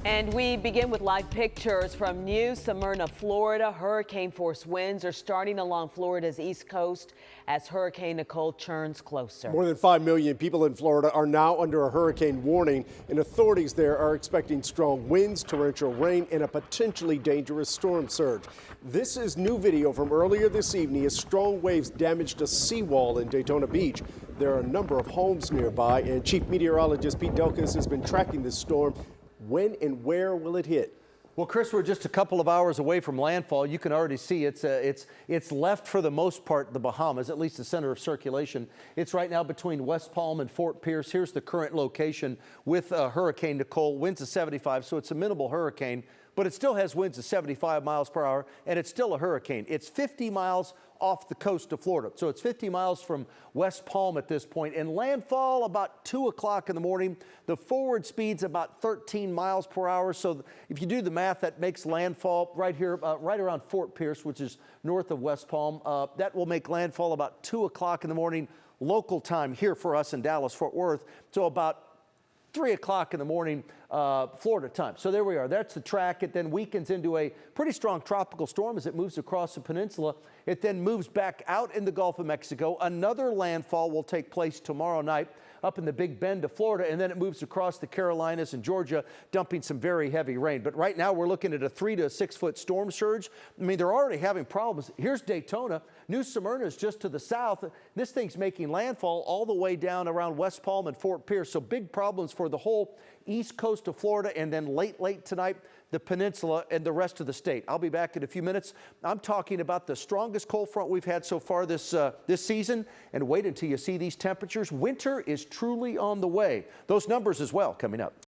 And we begin with live pictures from New Smyrna, Florida. Hurricane force winds are starting along Florida's east coast as Hurricane Nicole churns closer. More than 5 million people in Florida are now under a hurricane warning, and authorities there are expecting strong winds, torrential rain, and a potentially dangerous storm surge. This is new video from earlier this evening as strong waves damaged a seawall in Daytona Beach. There are a number of homes nearby, and Chief Meteorologist Pete Delkus has been tracking this storm. When and where will it hit? Well, Chris, we're just a couple of hours away from landfall. You can already see it's left for the most part the Bahamas, at least the center of circulation. It's right now between West Palm and Fort Pierce. Here's the current location with Hurricane Nicole. Winds of 75, so it's a minimal hurricane, but it still has winds of 75 miles per hour, and it's still a hurricane. It's 50 miles off the coast of Florida. So it's 50 miles from West Palm at this point, and landfall about 2 o'clock in the morning. The forward speed's about 13 miles per hour. So if you do the math, that makes landfall right here, right around Fort Pierce, which is north of West Palm. That will make landfall about 2 o'clock in the morning local time here for us in Dallas, Fort Worth. So about 3 o'clock in the morning, Florida time. So there we are. That's the track. It then weakens into a pretty strong tropical storm as it moves across the peninsula. It then moves back out in the Gulf of Mexico. Another landfall will take place tomorrow night up in the Big Bend of Florida, and then it moves across the Carolinas and Georgia, dumping some very heavy rain. But right now we're looking at a 3 to 6 foot storm surge. I mean, they're already having problems. Here's Daytona. New Smyrna is just to the south. This thing's making landfall all the way down around West Palm and Fort Pierce. So big problems for the whole east coast of Florida, and then late tonight, the peninsula and the rest of the state. I'll be back in a few minutes. I'm talking about the strongest cold front we've had so far this season. And wait until you see these temperatures. Winter is truly on the way. Those numbers as well coming up.